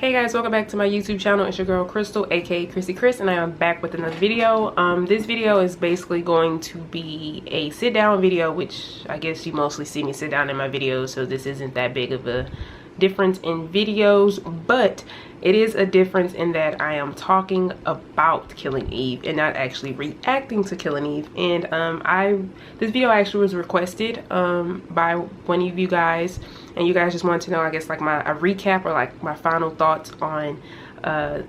Hey guys, welcome back to my YouTube channel. It's your girl Crystal, aka Chrissy Chris, and I am back with another video. This video is basically going to be a sit down video, which I guess you mostly see me sit down in my videos, so this isn't that big of a difference in videos, but it is a difference in that I am talking about Killing Eve and not actually reacting to Killing Eve. And this video actually was requested by one of you guys, and you guys just wanted to know, I guess, like a recap or like my final thoughts on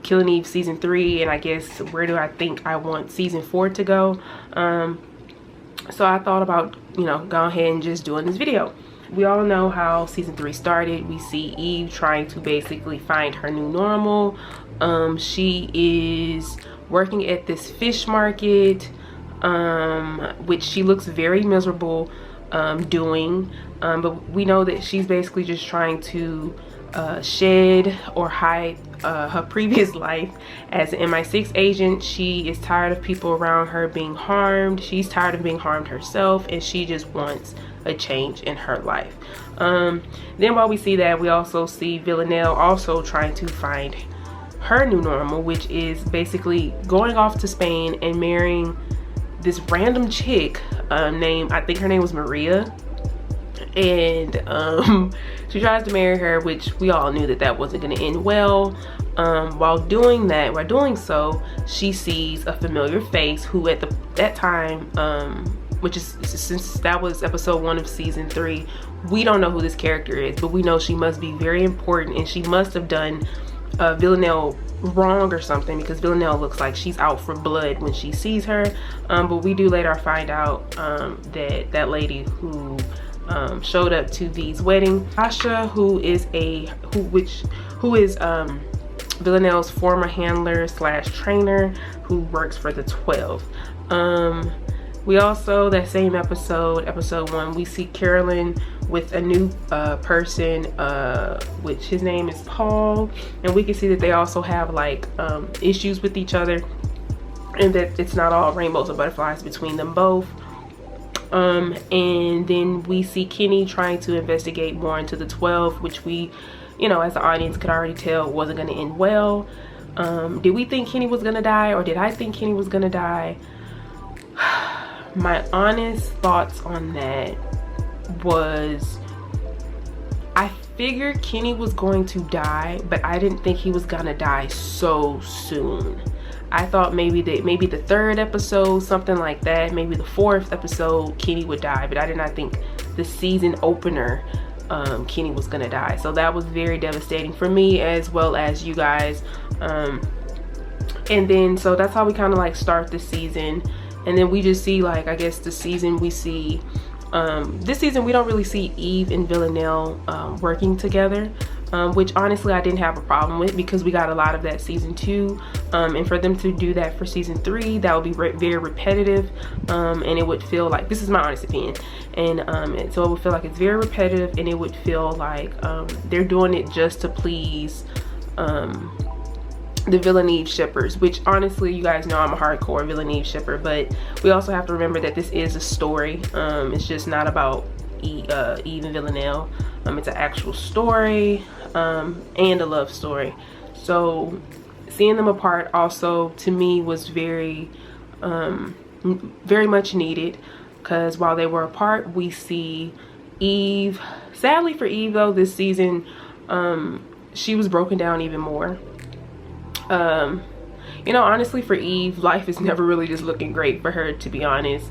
Killing Eve season 3, and I guess where do I think I want season 4 to go. So I thought about, you know, go ahead and just doing this video. We all know how season 3 started. We see Eve trying to basically find her new normal. She is working at this fish market, which she looks very miserable doing. But we know that she's basically just trying to shed or hide her previous life as an MI6 agent. She is tired of people around her being harmed. She's tired of being harmed herself, and she just wants a change in her life. Then while we see that, we also see Villanelle also trying to find her new normal, which is basically going off to Spain and marrying this random chick named, I think her name was Maria. And she tries to marry her, which we all knew that wasn't going to end well. While doing so, she sees a familiar face who at that time, which is, since that was episode 1 of season 3, we don't know who this character is, but we know she must be very important, and she must have done Villanelle wrong or something, because Villanelle looks like she's out for blood when she sees her. But we do later find out that lady who showed up to V's wedding, Dasha, who is Villanelle's former handler / trainer, who works for the 12. We also, that same episode 1, we see Carolyn with a new person, which his name is Paul, and we can see that they also have like issues with each other, and that it's not all rainbows and butterflies between them both. And then we see Kenny trying to investigate more into the 12, which we, you know, as the audience could already tell wasn't going to end well. Did we think Kenny was going to die, or did I think Kenny was going to die? My honest thoughts on that was, I figured Kenny was going to die, but I didn't think he was gonna die so soon. I thought maybe the 3rd episode, something like that, maybe the 4th episode, Kenny would die, but I did not think the season opener Kenny was gonna die. So that was very devastating for me as well as you guys. And then so that's how we kind of like start the season. And then we just see, like, I guess the season we see, this season we don't really see Eve and Villanelle working together, which honestly I didn't have a problem with, because we got a lot of that season 2. And for them to do that for season 3, that would be very repetitive, and it would feel like, this is my honest opinion, and so it would feel like it's very repetitive, and it would feel like they're doing it just to please the Villanelle shippers, which honestly, you guys know I'm a hardcore Villanelle shipper, but we also have to remember that this is a story. It's just not about Eve and Villanelle. It's an actual story, and a love story. So seeing them apart also, to me, was very much needed, because while they were apart, we see Eve. Sadly for Eve though, this season she was broken down even more. You know, honestly, for Eve, life is never really just looking great for her, to be honest.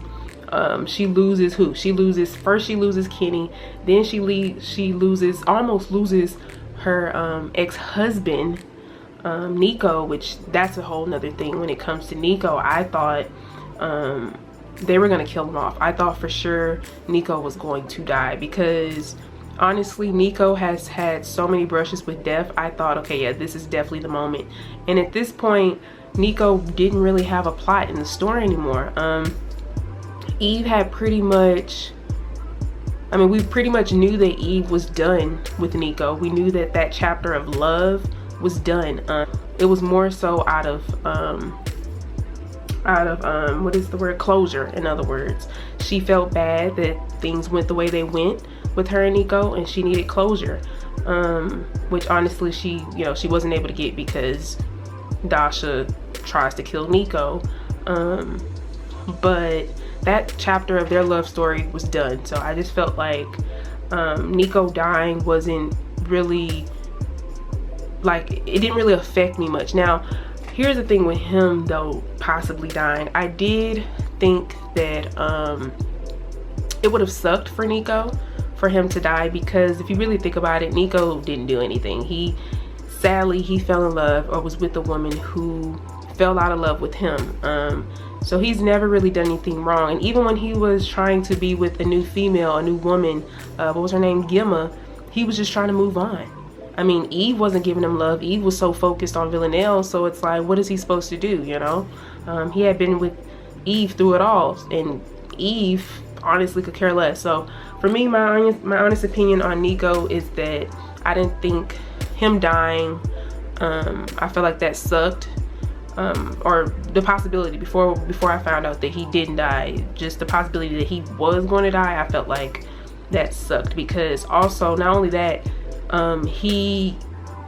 She loses who? First she loses Kenny, then she almost loses her ex-husband, Nico, which that's a whole nother thing. When it comes to Nico, I thought they were gonna kill him off. I thought for sure Nico was going to die, because honestly, Nico has had so many brushes with death. I thought, okay, yeah, this is definitely the moment. And at this point, Nico didn't really have a plot in the story anymore. Eve had pretty much, I mean, we pretty much knew that Eve was done with Nico. We knew that chapter of love was done. It was more so out of what is the word, closure. In other words, she felt bad that things went the way they went with her and Nico, and she needed closure. which honestly she, you know, she wasn't able to get because Dasha tries to kill Nico. But that chapter of their love story was done. So I just felt like Nico dying wasn't really, like, it didn't really affect me much. Now, here's the thing with him though, possibly dying. I did think that it would have sucked for Nico for him to die, because if you really think about it, Nico didn't do anything. Sadly, he fell in love or was with a woman who fell out of love with him. So he's never really done anything wrong. And even when he was trying to be with a new female, a new woman, what was her name, Gemma, he was just trying to move on. I mean, Eve wasn't giving him love. Eve was so focused on Villanelle, so it's like, what is he supposed to do, you know? He had been with Eve through it all, and Eve honestly could care less. So for me, my honest opinion on Nico is that I didn't think him dying, I feel like that sucked. Or the possibility before I found out that he didn't die, just the possibility that he was going to die, I felt like that sucked. Because also, not only that,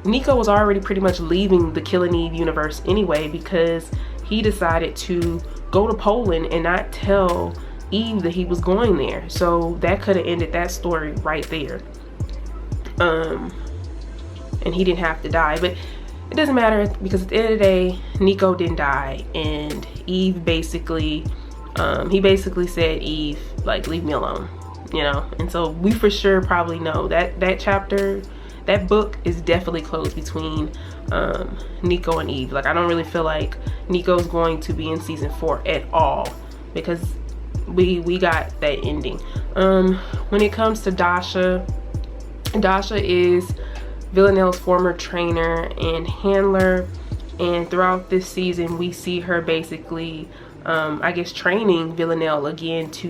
Nico was already pretty much leaving the Killing Eve universe anyway, because he decided to go to Poland and not tell Eve that he was going there. So that could have ended that story right there. And he didn't have to die, but it doesn't matter, because at the end of the day, Nico didn't die, and Eve basically, he basically said, Eve, like, leave me alone, you know? And so we for sure probably know that chapter, that book is definitely closed between Nico and Eve. Like, I don't really feel like Nico's going to be in season 4 at all, because we got that ending. When it comes to Dasha is Villanelle's former trainer and handler, and throughout this season we see her basically I guess training Villanelle again to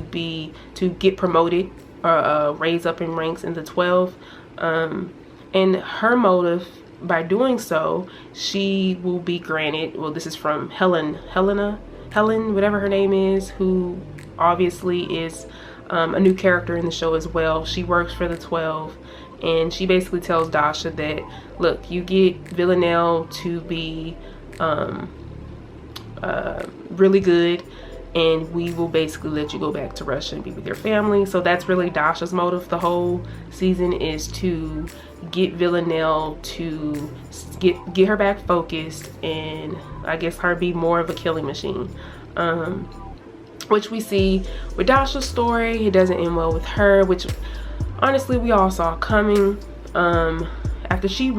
get promoted or raise up in ranks in the 12, and her motive by doing so, she will be granted, well, this is from Helen, whatever her name is, who obviously is a new character in the show as well. She works for the 12, and she basically tells Dasha that, look, you get Villanelle to be really good, and we will basically let you go back to Russia and be with your family. So that's really Dasha's motive the whole season, is to get Villanelle to get her back focused, and I guess her be more of a killing machine. Which we see with Dasha's story, it doesn't end well with her, which honestly we all saw coming. After she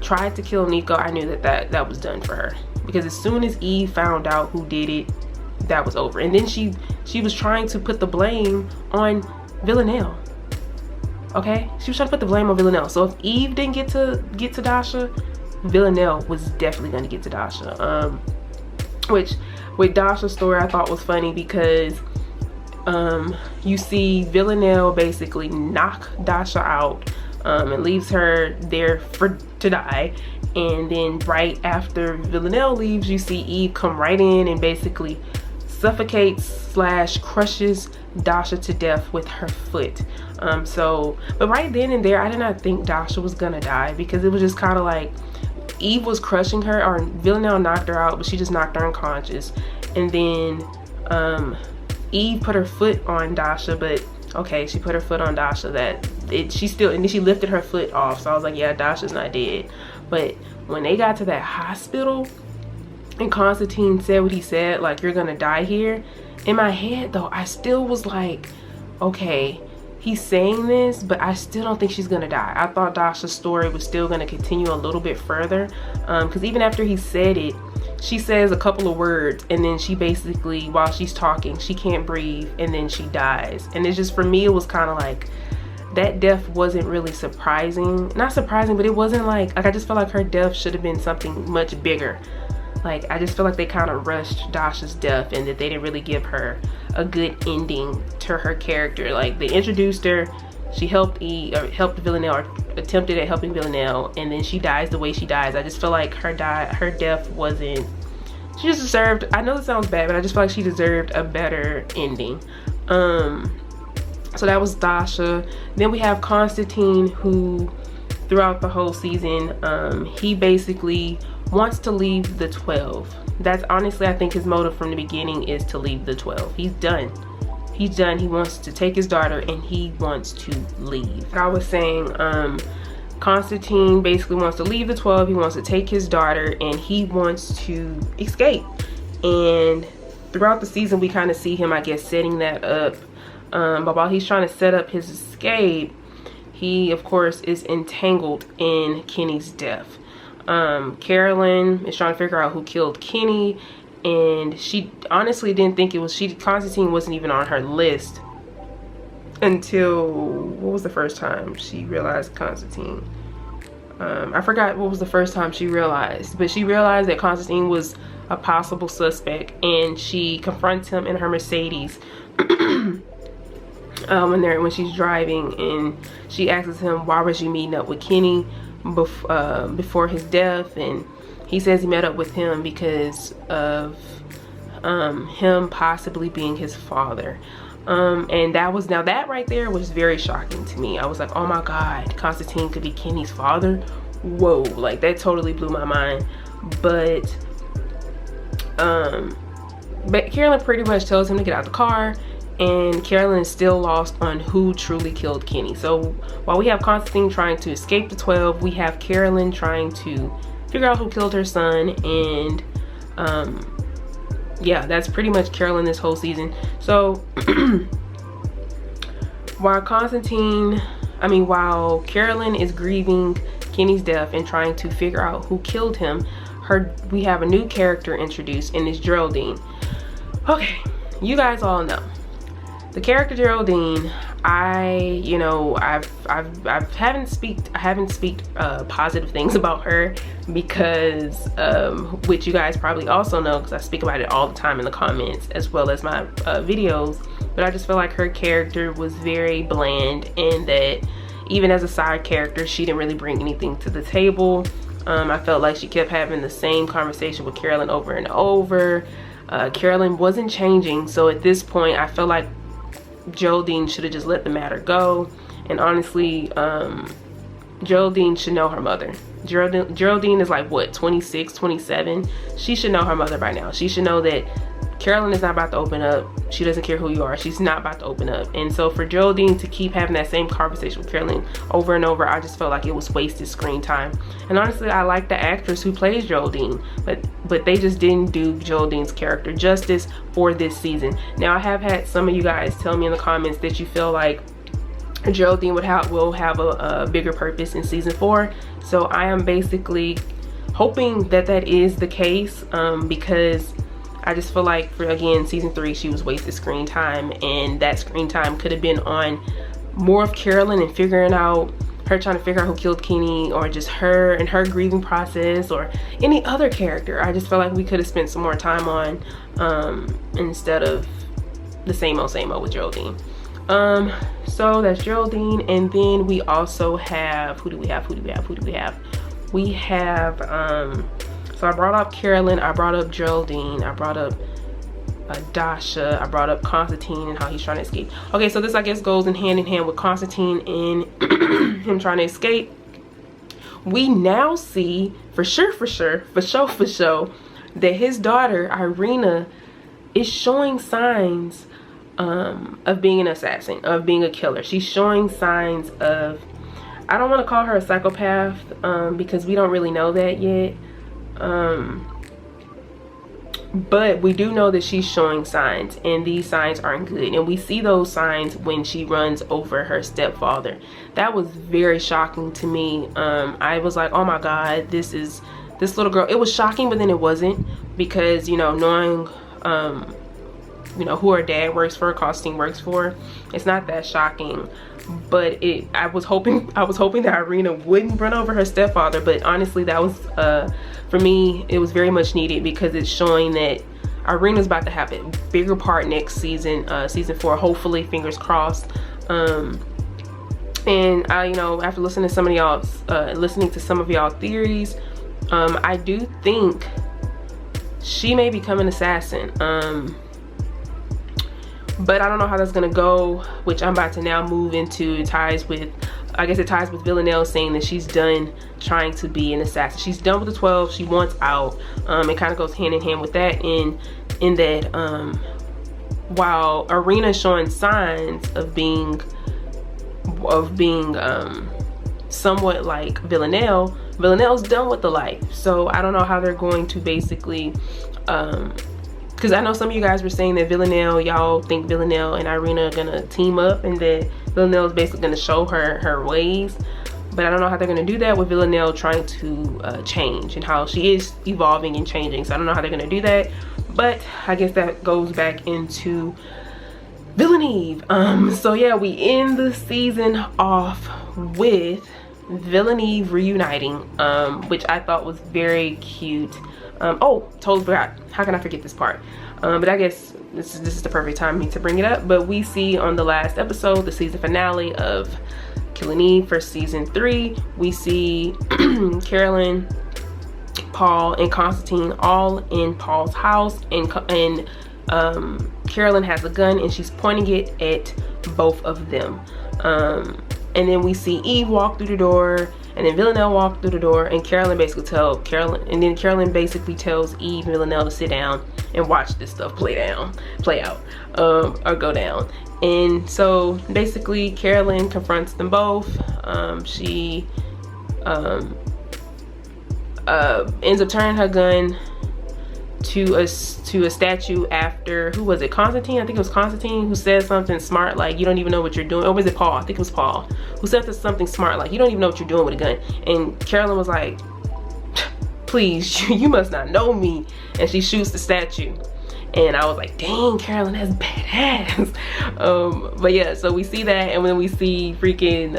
tried to kill Nico, I knew that was done for her, because as soon as Eve found out who did it, that was over. And then she was trying to put the blame on Villanelle. Okay, she was trying to put the blame on Villanelle. So if Eve didn't get to Dasha, Villanelle was definitely going to get to Dasha. Which with Dasha's story I thought was funny, because you see Villanelle basically knock Dasha out and leaves her there to die, and then right after Villanelle leaves, you see Eve come right in and basically suffocates / crushes Dasha to death with her foot. But right then and there, I did not think Dasha was gonna die, because it was just kind of like Eve was crushing her, or Villanelle knocked her out, but she just knocked her unconscious. And then Eve put her foot on Dasha, but okay, she put her foot on Dasha, and then she lifted her foot off. So I was like, yeah, Dasha's not dead. But when they got to that hospital and Konstantin said what he said, like, you're gonna die here, in my head though, I still was like, okay, he's saying this, but I still don't think she's gonna die. I thought Dasha's story was still gonna continue a little bit further, because even after he said it, she says a couple of words, and then she basically, while she's talking, she can't breathe, and then she dies. And it's just, for me, it was kind of like, that death wasn't really surprising. Not surprising, but it wasn't like I just felt like her death should have been something much bigger. Like, I just feel like they kind of rushed Dasha's death, and that they didn't really give her a good ending to her character. Like, they introduced her, she helped Villanelle, or attempted at helping Villanelle, and then she dies the way she dies. I just feel like her death wasn't, she just deserved, I know this sounds bad, but I just feel like she deserved a better ending. So that was Dasha. Then we have Konstantin, who throughout the whole season, he basically wants to leave the 12. That's honestly, I think his motive from the beginning is to leave the 12. He's done. He's done. He wants to take his daughter and he wants to leave. Like I was saying, Konstantin basically wants to leave the 12. He wants to take his daughter and he wants to escape. And throughout the season, we kind of see him, I guess, setting that up. But while he's trying to set up his escape, he, of course, is entangled in Kenny's death. Carolyn is trying to figure out who killed Kenny, and she honestly didn't think it was Konstantin wasn't even on her list until, what was the first time she realized Konstantin? I forgot what was the first time she realized, but she realized that Konstantin was a possible suspect, and she confronts him in her Mercedes when she's driving, and she asks him, why was you meeting up with Kenny before his death? And he says he met up with him because of him possibly being his father. And that right there was very shocking to me. I was like, oh my God, Konstantin could be Kenny's father. Whoa, like that totally blew my mind. But Carolyn pretty much tells him to get out the car, and Carolyn is still lost on who truly killed Kenny. So while we have Konstantin trying to escape the 12, we have Carolyn trying to figure out who killed her son. And yeah, that's pretty much Carolyn this whole season. So while Carolyn is grieving Kenny's death and trying to figure out who killed him, we have a new character introduced, and it's Geraldine. Okay, you guys all know the character Geraldine. I haven't speak positive things about her because which you guys probably also know, because I speak about it all the time in the comments as well as my videos. But I just feel like her character was very bland, and that even as a side character, she didn't really bring anything to the table. I felt like she kept having the same conversation with Carolyn over and over. Carolyn wasn't changing, so at this point I felt like Geraldine should have just let the matter go. And honestly, Geraldine should know her mother. Geraldine is like, what, 26, 27? She should know her mother by now. She should know that Carolyn is not about to open up. She doesn't care who you are. She's not about to open up. And so for Geraldine to keep having that same conversation with Carolyn over and over, I just felt like it was wasted screen time. And honestly, I like the actress who plays Geraldine, but they just didn't do Geraldine's character justice for this season. Now, I have had some of you guys tell me in the comments that you feel like Geraldine will have a bigger purpose in season 4. So I am basically hoping that is the case, because I just feel like for, again, season 3, she was wasted screen time, and that screen time could have been on more of Carolyn and trying to figure out who killed Kenny, or just her and her grieving process, or any other character. I just feel like we could have spent some more time on instead of the same old with Geraldine. So that's Geraldine. And then we also have, who do we have? We have so I brought up Carolyn, I brought up Geraldine, I brought up Dasha, I brought up Konstantin and how he's trying to escape. Okay, so this I guess goes in hand with Konstantin and him trying to escape. We now see for sure that his daughter Irina is showing signs of being an assassin, of being a killer. She's showing signs of, I don't want to call her a psychopath because we don't really know that yet. But we do know that she's showing signs, and these signs aren't good, and we see those signs when she runs over her stepfather. That was very shocking to me. I was like, oh my God, this little girl. It was shocking, but then it wasn't, because knowing who her dad works for, Konstantin works for, it's not that shocking. But I was hoping that Irina wouldn't run over her stepfather. But honestly, that was for me, it was very much needed, because it's showing that Irina's about to have a bigger part next season, season 4, hopefully, fingers crossed. And I, after listening to some of y'all theories, I do think she may become an assassin. but I don't know how that's gonna go, which I'm about to now move into. Ties with, I guess it ties with Villanelle saying that she's done trying to be an assassin. She's done with the 12. She wants out. It kind of goes hand in hand with that in that while Irina is showing signs of being somewhat like Villanelle's done with the life. So I don't know how they're going to basically because I know some of you guys were saying that y'all think Villanelle and Irina are gonna team up, and that Villanelle is basically gonna show her ways. But I don't know how they're gonna do that with Villanelle trying to change, and how she is evolving and changing. So I don't know how they're gonna do that. But I guess that goes back into Villaneve. So yeah, we end the season off with Villaneve reuniting, which I thought was very cute. Oh, totally forgot. How can I forget this part? But I guess this is the perfect time to bring it up. But we see on the last episode, the season finale of Killing Eve for season 3, we see Carolyn, Paul, and Konstantin all in Paul's house, and Carolyn has a gun and she's pointing it at both of them. And then we see Eve walk through the door, and then Villanelle walk through the door, and Carolyn basically tells Eve and Villanelle to sit down and watch this stuff play out, or go down. And so basically Carolyn confronts them both. She ends up turning her gun to a statue after, who was it, Konstantin? I think it was Konstantin who said something smart like, you don't even know what you're doing. Or was it Paul? I think it was Paul who said something smart like, you don't even know what you're doing with a gun. And Carolyn was like, please, you must not know me. And she shoots the statue. And I was like, dang, Carolyn, that's badass. But yeah, so we see that, and then we see freaking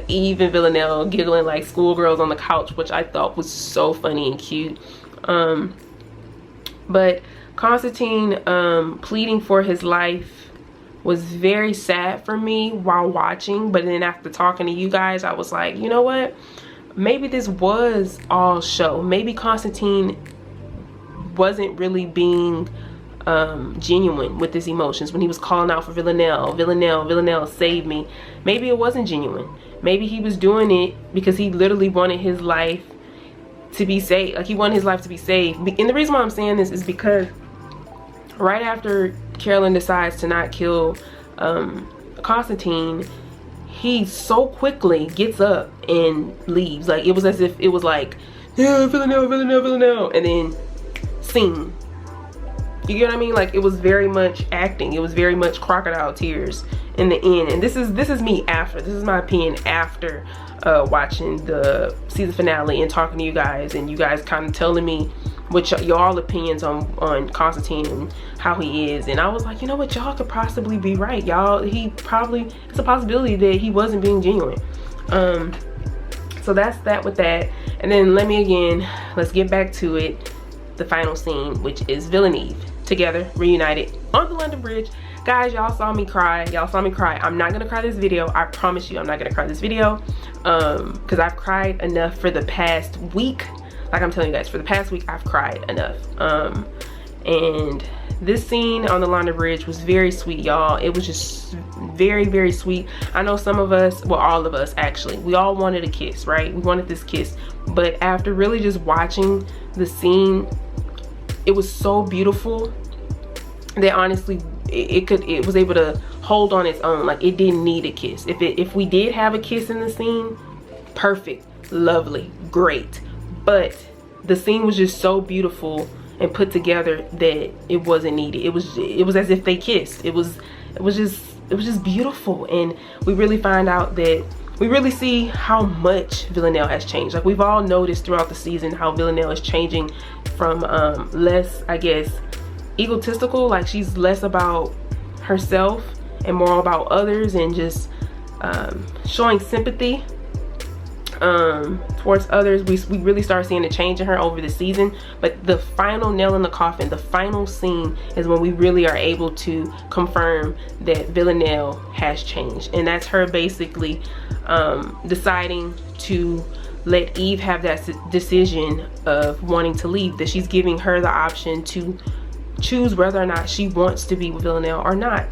Eve and Villanelle giggling like schoolgirls on the couch, which I thought was so funny and cute. But Konstantin pleading for his life was very sad for me while watching. But then after talking to you guys, I was like, you know what? Maybe this was all show. Maybe Konstantin wasn't really being genuine with his emotions when he was calling out for Villanelle, save me. Maybe it wasn't genuine. Maybe he was doing it because he literally wanted his life to be saved. Like, he wanted his life to be saved. And the reason why I'm saying this is because right after Carolyn decides to not kill Konstantin, he so quickly gets up and leaves. Like, it was as if it was like, yeah, Villanelle, and then scene. You get what I mean? Like, it was very much acting. It was very much crocodile tears in the end. And this is me after. This is my opinion after watching the season finale and talking to you guys, and you guys kind of telling me what y'all opinions on Konstantin and how he is. And I was like, you know what, y'all could possibly be right. Y'all, it's a possibility that he wasn't being genuine. So that's that with that. And then let's get back to it. The final scene, which is Villaneve together, reunited on the London Bridge. Guys, y'all saw me cry. I'm not gonna cry this video. I promise you I'm not gonna cry this video, because I've cried enough for the past week. Like I'm telling you guys, for the past week I've cried enough. And this scene on the London Bridge was very sweet, y'all. It was just very, very sweet. I know some of us, well, all of us actually, we all wanted a kiss, right? We wanted this kiss. But after really just watching the scene, it was so beautiful that honestly it was able to hold on its own. Like, it didn't need a kiss. If we did have a kiss in the scene, perfect, lovely, great. But the scene was just so beautiful and put together that it wasn't needed. It was as if they kissed. It was just beautiful. And we really find out that we really see how much Villanelle has changed. Like, we've all noticed throughout the season how Villanelle is changing from less, I guess, egotistical. Like, she's less about herself and more about others, and just showing sympathy towards others. We really start seeing a change in her over the season. But the final nail in the coffin, the final scene, is when we really are able to confirm that Villanelle has changed. And that's her basically deciding to let Eve have that decision of wanting to leave, that she's giving her the option to choose whether or not she wants to be with Villanelle or not.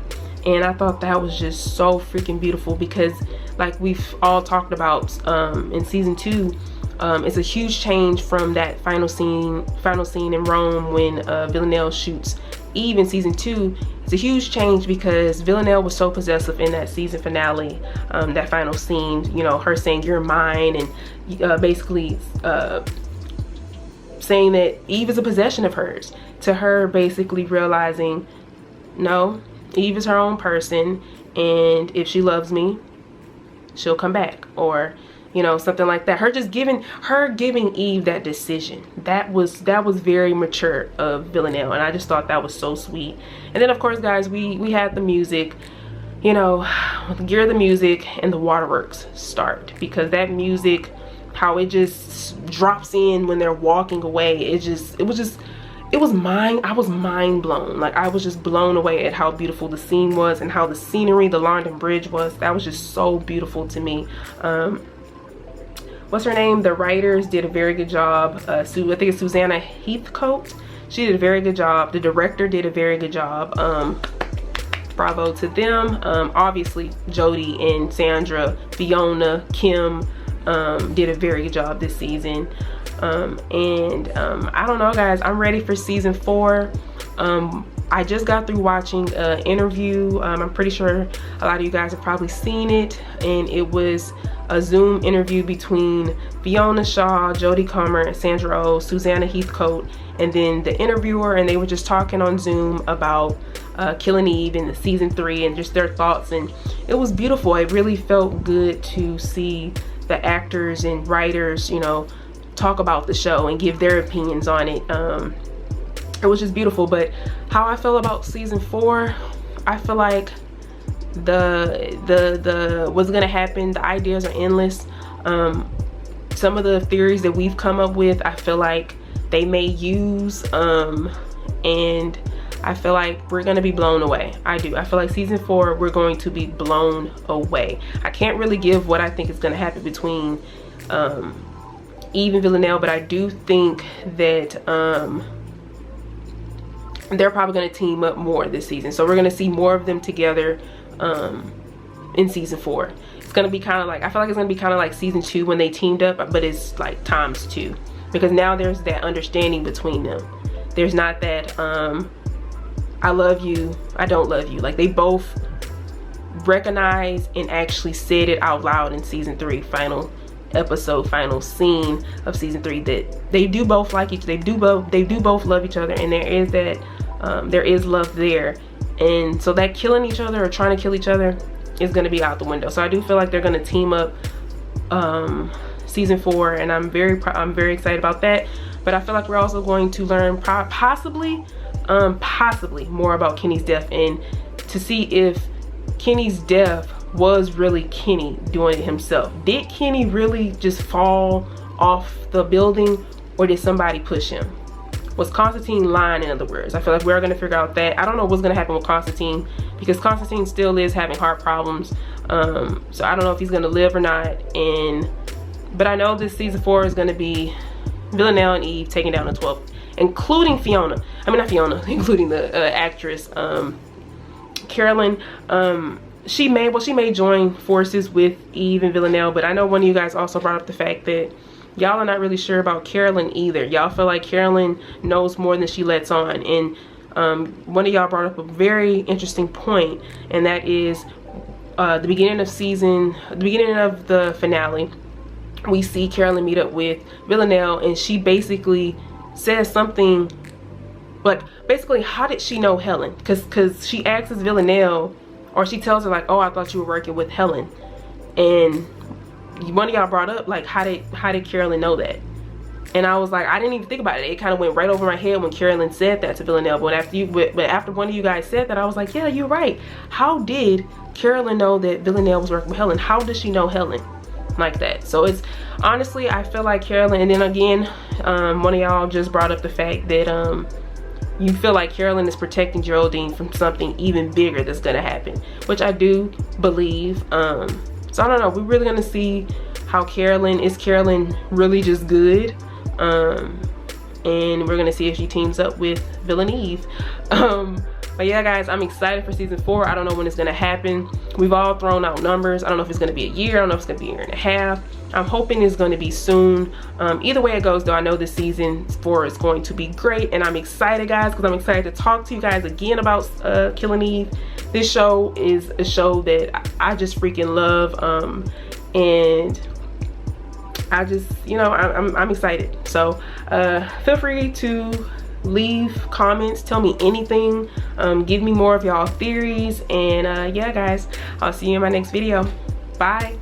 And I thought that was just so freaking beautiful, because like we've all talked about in season 2, it's a huge change from that final scene in Rome when Villanelle shoots Eve in season 2. It's a huge change because Villanelle was so possessive in that season finale, that final scene, you know, her saying you're mine, and basically saying that Eve is a possession of hers, to her basically realizing, no, Eve is her own person, and if she loves me, she'll come back, or you know, something like that. Her giving Eve that decision, that was very mature of Villanelle, and I just thought that was so sweet. And then of course, guys, we had the music, you know, the music and the waterworks start, because that music, how it just drops in when they're walking away, I was mind blown. Like, I was just blown away at how beautiful the scene was, and how the scenery, the London Bridge was. That was just so beautiful to me. What's her name? The writers did a very good job. I think it's Susanna Heathcote. She did a very good job. The director did a very good job. Bravo to them. Obviously, Jodie and Sandra, Fiona, Kim did a very good job this season. I don't know, guys, I'm ready for season 4. I just got through watching an interview. I'm pretty sure a lot of you guys have probably seen it, and it was a Zoom interview between Fiona Shaw, Jodie Comer, Sandra Oh, Susanna Heathcote, and then the interviewer, and they were just talking on Zoom about Killing Eve in the season 3 and just their thoughts, and it was beautiful. It really felt good to see the actors and writers, you know, talk about the show and give their opinions on it. It was just beautiful. But how I feel about season 4, I feel like the what's gonna happen, the ideas are endless. Some of the theories that we've come up with, I feel like they may use, and I feel like we're gonna be blown away. I feel like season 4, we're going to be blown away. I can't really give what I think is gonna happen between Eve and Villanelle, but I do think that they're probably going to team up more this season, so we're going to see more of them together in season 4. It's going to be kind of like, I feel like it's going to be kind of like season 2 when they teamed up, but it's like ×2, because now there's that understanding between them. There's not that I love you, I don't love you. Like, they both recognize and actually said it out loud in season 3 final episode, final scene of season 3, that they do both like each, they do both love each other, and there is that there is love there. And so that killing each other or trying to kill each other is going to be out the window. So I do feel like they're going to team up season 4, and I'm very excited about that. But I feel like we're also going to learn possibly more about Kenny's death, and to see if Kenny's death was really Kenny doing it himself. Did Kenny really just fall off the building, or did somebody push him? Was Konstantin lying, in other words? I feel like we're going to figure out that. I don't know what's going to happen with Konstantin, because Konstantin still is having heart problems. So I don't know if he's going to live or not. But I know this season 4 is going to be Villanelle and Eve taking down the 12th, including Fiona. I mean, not Fiona, including the actress Carolyn. She may join forces with Eve and Villanelle, but I know one of you guys also brought up the fact that y'all are not really sure about Carolyn either. Y'all feel like Carolyn knows more than she lets on, and one of y'all brought up a very interesting point, and that is the beginning of the finale, we see Carolyn meet up with Villanelle, and she basically says something, but basically, how did she know Helen? Because she asks Villanelle, or she tells her like, oh, I thought you were working with Helen. And one of y'all brought up like, how did Carolyn know that? And I was like, I didn't even think about it. It kind of went right over my head when Carolyn said that to Villanelle. But after one of you guys said that, I was like, yeah, you're right. How did Carolyn know that Villanelle was working with Helen? How does she know Helen like that? So it's honestly, I feel like Carolyn, and then again, one of y'all just brought up the fact that you feel like Carolyn is protecting Geraldine from something even bigger that's gonna happen, which I do believe. So I don't know, we're really gonna see how is Carolyn really just good? And we're gonna see if she teams up with Villanelle. But yeah, guys, I'm excited for season 4. I don't know when it's gonna happen. We've all thrown out numbers. I don't know if it's gonna be a year. I don't know if it's gonna be a year and a half. I'm hoping it's gonna be soon. Either way it goes though, I know this season 4 is going to be great, and I'm excited, guys, because I'm excited to talk to you guys again about Killing Eve. This show is a show that I just freaking love, and I just, you know, I'm excited. So feel free to leave comments, tell me anything, give me more of y'all theories, and yeah, guys, I'll see you in my next video. Bye.